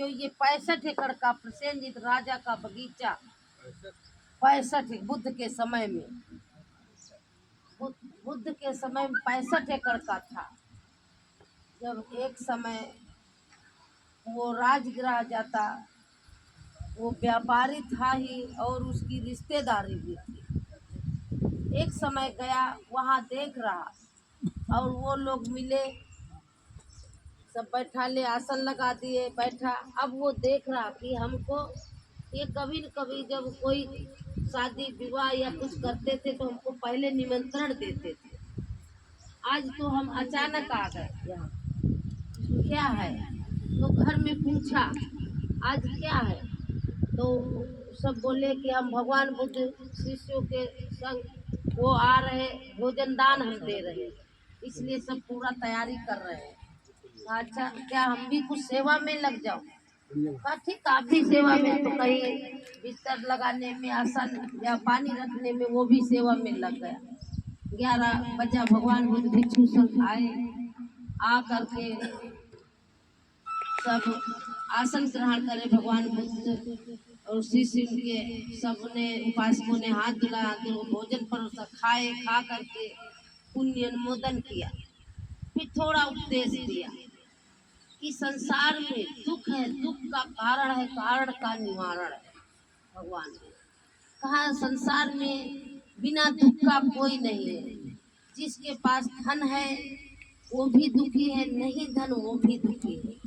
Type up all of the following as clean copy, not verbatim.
जो ये 65 एकड़ का प्रसेनजीत राजा का बगीचा 65 बुद्ध के समय में बुद्ध के समय में 65 एकड़ का था। जब एक समय वो राजगृह जाता, वो व्यापारी था ही और उसकी रिश्तेदारी भी थी। एक समय गया वहाँ देख रहा और वो लोग मिले, सब बैठा ले, आसन लगा दिए, बैठा। अब वो देख रहा कि हमको ये कभी न कभी जब कोई शादी विवाह या कुछ करते थे तो हमको पहले निमंत्रण देते थे। आज तो हम अचानक आ गए यहाँ, क्या है? तो घर में पूछा आज क्या है, तो सब बोले कि हम भगवान बुद्ध शिष्यों के संग वो आ रहे, भोजन दान हम दे रहे, इसलिए सब पूरा तैयारी कर रहे हैं। अच्छा, क्या हम भी कुछ सेवा में लग जाओ? कहा ठीक, आप भी सेवा में, तो कहीं बिस्तर लगाने में, आसन या पानी रखने में, वो भी सेवा में लग गया। 11 बजा, भगवान बुद्ध भिक्षु संघ आए, आ करके सब आसन ग्रहण करे। भगवान बुद्ध और शिष्य के सबने, उपासकों ने हाथ धुला के वो भोजन परोसा, खाए, खा करके पुण्य अनुमोदन किया। फिर थोड़ा उपदेश दिया कि संसार में दुख है, दुख का कारण है, कारण का निवारण है। भगवान ने कहा संसार में बिना दुख का कोई नहीं है। जिसके पास धन है वो भी दुखी है, नहीं धन वो भी दुखी है।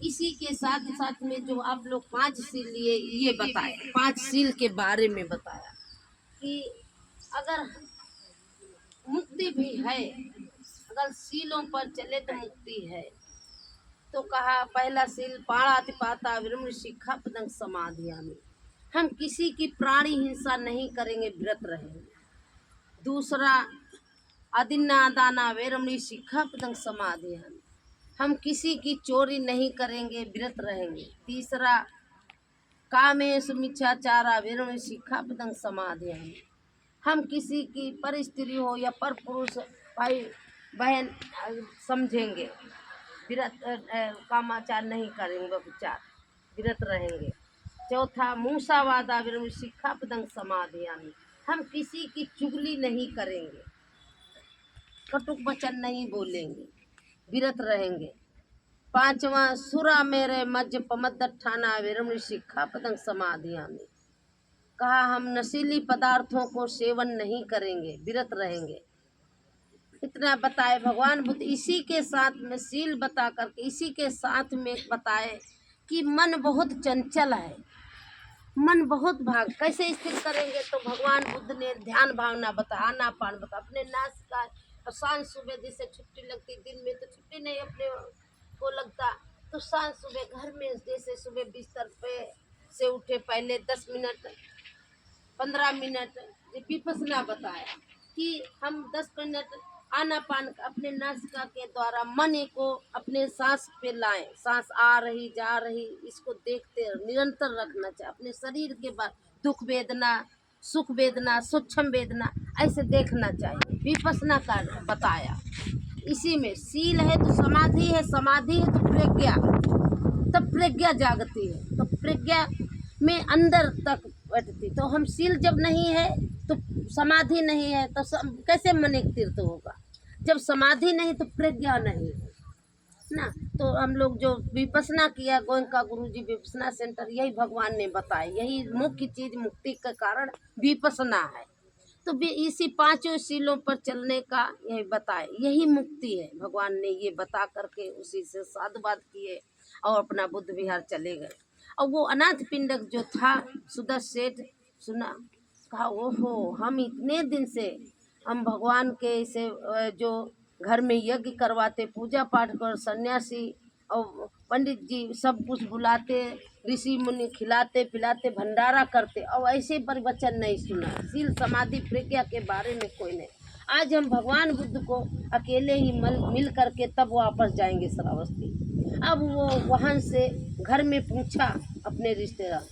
इसी के साथ साथ में जो आप लोग 5 सील लिए, ये बताए, 5 सील के बारे में बताया कि अगर मुक्ति भी है, अगर सीलों पर चले तो मुक्ति है। तो कहा पहला सील पाणातिपाता विरम्य शिक्षा पदंग समाधियामी, हम किसी की प्राणी हिंसा नहीं करेंगे, व्रत रहेंगे। दूसरा अदिन्ना दाना वेरमणी शिक्षा पदंग समाधियामी, हम किसी की चोरी नहीं करेंगे, व्रत रहेंगे। तीसरा कामेषु मिथ्याचारा वेरमणी शिक्षा पदंग समाधियामी, हम किसी की पर स्त्री हो या पर पुरुष भाई बहन समझेंगे, व्रत कामाचार नहीं करेंगे, व्यभिचार, व्रत रहेंगे। चौथा मूसावादा विरम शिक्षा पदंग समाधियामी, हम किसी की चुगली नहीं करेंगे, कटुक वचन नहीं बोलेंगे, व्रत रहेंगे। पांचवा सुरा मेरे मज्ज पमद्दठाना विरम शिक्षा पदंग समाधियामी, कहा हम नशीली पदार्थों को सेवन नहीं करेंगे, व्रत रहेंगे। इतना बताए भगवान बुद्ध। इसी के साथ में सील बता करके इसी के साथ में बताए कि मन बहुत चंचल है, मन बहुत भाग, कैसे स्थिर करेंगे? तो भगवान बुद्ध ने ध्यान भावना बता, आनापान बता, अपने नाश का। सांझ सुबह जैसे छुट्टी लगती, दिन में तो छुट्टी नहीं अपने को लगता, तो सांझ सुबह घर में जैसे सुबह बिस्तर पे से उठे, पहले 10 मिनट 15 मिनट विपස්සना बताया कि हम 10 मिनट आनापान अपने नासिका के द्वारा मन को अपने सांस पे लाएं, सांस आ रही जा रही, इसको देखते निरंतर रखना चाहिए। अपने शरीर के बाद दुख वेदना, सुख वेदना, सूक्ष्म वेदना ऐसे देखना चाहिए, विपස්සना का बताया। इसी में सील है तो समाधि है, समाधि है तो प्रज्ञा, तब प्रज्ञा जागती है, तो प्रज्ञा में अंदर तक बैठती। तो हम सील जब नहीं है तो समाधि नहीं है, तो कैसे मन एक तीर्थ होगा? जब समाधि नहीं तो प्रज्ञा नहीं ना। तो हम लोग जो विपස්සना किया, गोयनका गुरुजी विपස්සना सेंटर, यही भगवान ने बताया, यही मुख्य चीज मुक्ति का कारण विपස්සना है। तो इसी 5 सीलों पर चलने का यही बताए, यही मुक्ति है। भगवान ने ये बता करके उसी से साधुवाद किए और अपना बुद्ध विहार चले गए। और वो अनाथ पिंडक जो था, सुदर्शन सेठ सुना, कहा ओहो, हम इतने दिन से हम भगवान के से जो घर में यज्ञ करवाते, पूजा पाठ कर, सन्यासी और पंडित जी सब कुछ बुलाते, ऋषि मुनि खिलाते पिलाते, भंडारा करते, और ऐसे प्रवचन नहीं सुना, सील समाधि प्रज्ञा के बारे में कोई नहीं। आज हम भगवान बुद्ध को अकेले ही मिल करके तब वापस जाएंगे श्रावस्ती। अब वो वहाँ से घर में पूछा अपने रिश्तेदार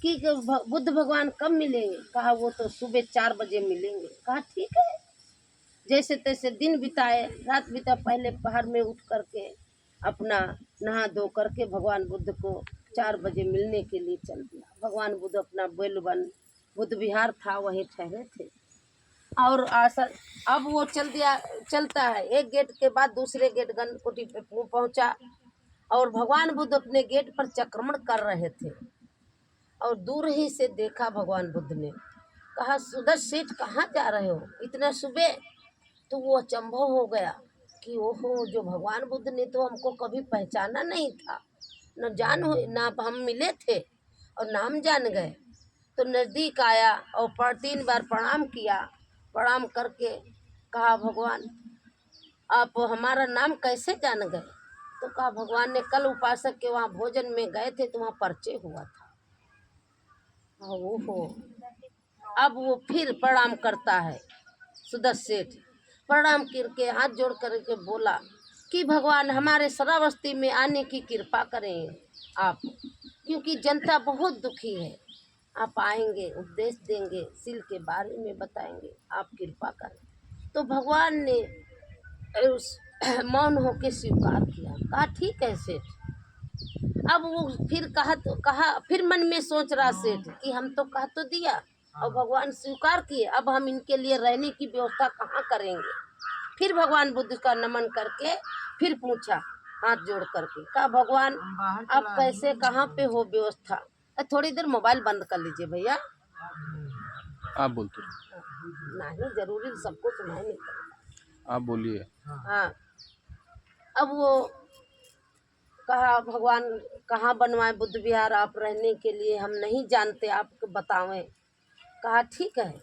कि बुद्ध भगवान कब मिलेंगे? कहा वो तो सुबह 4 बजे मिलेंगे। कहा ठीक है। जैसे तैसे दिन बिताए, रात बिता, पहले पहर में उठ करके अपना नहा धो करके भगवान बुद्ध को 4 बजे मिलने के लिए चल दिया। भगवान बुद्ध अपना बेलवन बुद्ध विहार था वहीं ठहरे थे और आशा अब वो चलता है। एक गेट के बाद दूसरे गेट गणकुटी पे पहुंचा और भगवान बुद्ध अपने गेट पर चक्रमण कर रहे थे और दूर ही से देखा भगवान बुद्ध ने। कहा सुदर्शन सेठ कहाँ जा रहे हो इतना सुबह। तो वो अचंभव हो गया कि ओहो, जो भगवान बुद्ध ने तो हमको कभी पहचाना नहीं था, न हम मिले थे और नाम जान गए। तो नज़दीक आया और 3 बार प्रणाम किया। प्रणाम करके कहा भगवान आप हमारा नाम कैसे जान गए। तो कहा भगवान ने कल उपासक के वहाँ भोजन में गए थे तो वहाँ परिचय हुआ था। ओहो, अब वो फिर प्रणाम करता है। सुदर्शन सेठ प्रणाम करके हाथ जोड़ करके बोला कि भगवान हमारे श्रावस्ती में आने की कृपा करें आप, क्योंकि जनता बहुत दुखी है। आप आएंगे, उपदेश देंगे, सील के बारे में बताएंगे, आप कृपा करें। तो भगवान ने उस मौन होके स्वीकार किया। कहा ठीक है सेठ। अब वो फिर कहा फिर मन में सोच रहा सेठ कि हम तो कह तो दिया और भगवान स्वीकार किए, अब हम इनके लिए रहने की व्यवस्था कहाँ करेंगे। फिर भगवान बुद्ध का नमन करके फिर पूछा हाथ जोड़ करके, कहा भगवान आप कैसे कहाँ पे हो व्यवस्था। थोड़ी देर मोबाइल बंद कर लीजिए भैया, आप बोलते नहीं जरूरी सबको सुनाई नहीं पड़ेगा, आप बोलिए। हाँ। अब वो कहा भगवान कहाँ बनवाए बुद्ध विहार आप रहने के लिए, हम नहीं जानते, आप बतावें। कहा ठीक है।